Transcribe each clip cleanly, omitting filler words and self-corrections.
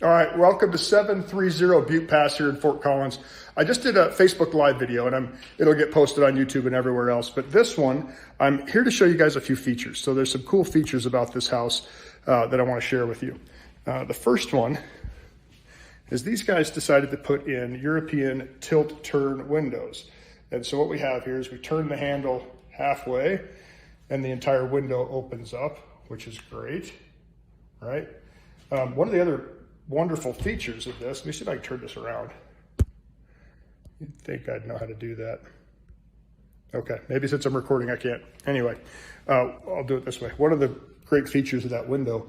All right, welcome to 730 Butte Pass here in Fort Collins. I just did a Facebook Live video and it'll get posted on YouTube and everywhere else. But this one, I'm here to show you guys a few features. So there's some cool features about this house that I want to share with you. The first one is these guys decided to put in European tilt-turn windows. And so what we have here is we turn the handle halfway and the entire window opens up, which is great, right? One of the other wonderful features of this, let me see if I can turn this around. You'd think I'd know how to do that. Okay, maybe since I'm recording I can't. Anyway, I'll do it this way. One of the great features of that window,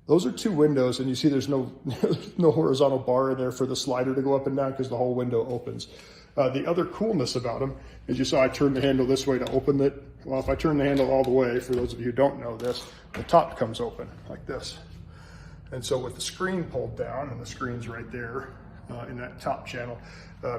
those are two windows, and you see there's no no horizontal bar in there for the slider to go up and down because the whole window opens. The other coolness about them is you saw I turned the handle this way to open it. Well, if I turn the handle all the way, for those of you who don't know this, the top comes open like this. And so with the screen pulled down, and the screen's right there in that top channel,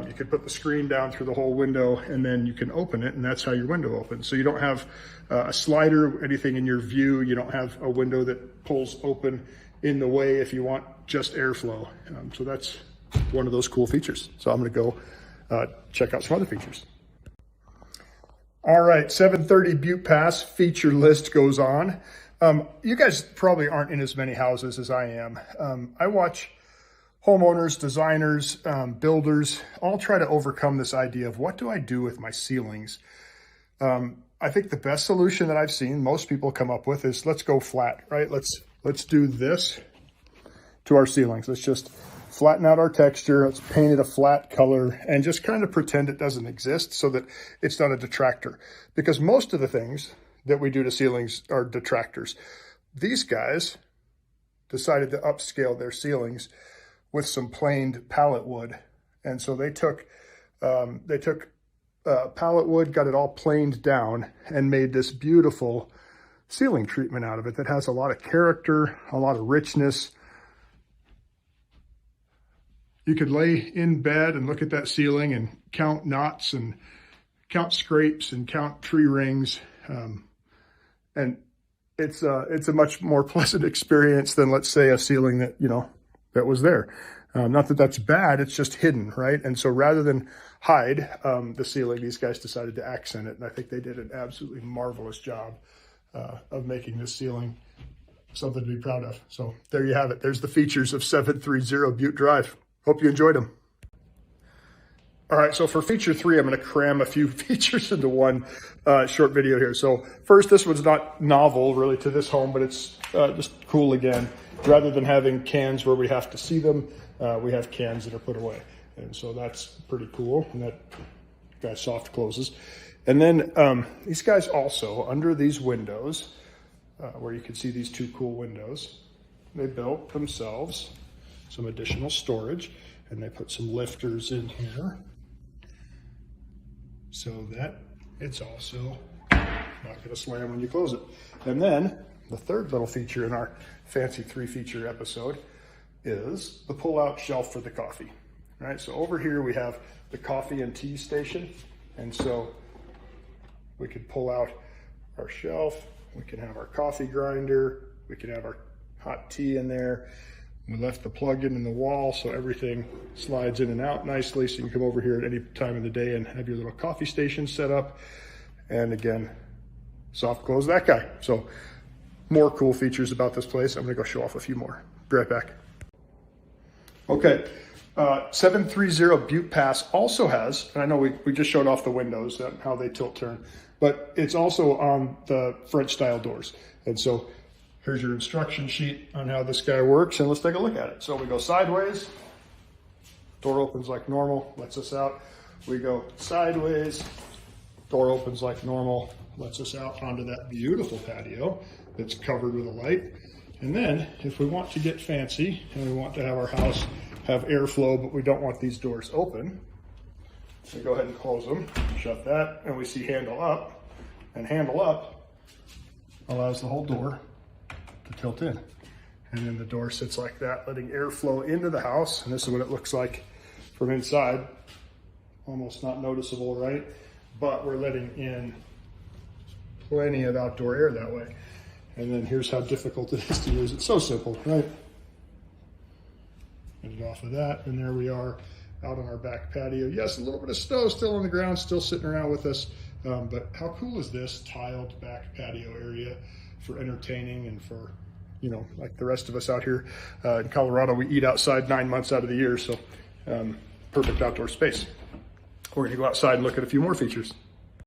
you could put the screen down through the whole window and then you can open it, and that's how your window opens. So you don't have a slider, anything in your view. You don't have a window that pulls open in the way if you want just airflow. So that's one of those cool features. So I'm gonna go check out some other features. All right, 730 Butte Pass feature list goes on. You guys probably aren't in as many houses as I am. I watch homeowners, designers, builders, all try to overcome this idea of what do I do with my ceilings? I think the best solution that I've seen most people come up with is let's go flat, right? Let's do this to our ceilings. Let's just flatten out our texture. Let's paint it a flat color and just kind of pretend it doesn't exist so that it's not a detractor. Because most of the things that we do to ceilings are detractors. These guys decided to upscale their ceilings with some planed pallet wood. And so they took pallet wood, got it all planed down, and made this beautiful ceiling treatment out of it that has a lot of character, a lot of richness. You could lay in bed and look at that ceiling and count knots and count scrapes and count tree rings. And it's a much more pleasant experience than, let's say, a ceiling that, that was there. Not that that's bad, it's just hidden, right? And so rather than hide the ceiling, these guys decided to accent it. And I think they did an absolutely marvelous job of making this ceiling something to be proud of. So there you have it. There's the features of 730 Butte Drive. Hope you enjoyed them. All right, so for feature 3, I'm going to cram a few features into one short video here. So first, this one's not novel really to this home, but it's just cool again. Rather than having cans where we have to see them, we have cans that are put away. And so that's pretty cool. And that guy soft closes. And then these guys also, under these windows, where you can see these two cool windows, they built themselves some additional storage, and they put some lifters in here so that it's also not going to slam when you close it. And then the third little feature in our fancy 3-feature episode is the pull-out shelf for the coffee. Right, so over here we have the coffee and tea station, and so we could pull out our shelf, we can have our coffee grinder, we can have our hot tea in there. We left the plug in the wall so everything slides in and out nicely, so you can come over here at any time of the day and have your little coffee station set up. And again, soft close that guy. So more cool features about this place. I'm gonna go show off a few more. Be right back. Okay, 730 Butte Pass also has, and I know we just showed off the windows, how they tilt turn, but it's also on the French style doors. And so here's your instruction sheet on how this guy works, and let's take a look at it. So we go sideways, door opens like normal, lets us out. We go sideways, door opens like normal, lets us out onto that beautiful patio that's covered with a light. And then if we want to get fancy and we want to have our house have airflow, but we don't want these doors open, we go ahead and close them, shut that, and we see handle up. And handle up allows the whole door to tilt in. And then the door sits like that, letting airflow into the house. And this is what it looks like from inside. Almost not noticeable, right? But we're letting in plenty of outdoor air that way. And then here's how difficult it is to use. It's so simple, right? And off of that, and there we are out on our back patio. Yes, a little bit of snow still on the ground, still sitting around with us. But how cool is this tiled back patio area for entertaining and for, you know, like the rest of us out here in Colorado, we eat outside 9 months out of the year. So perfect outdoor space. We're gonna go outside and look at a few more features.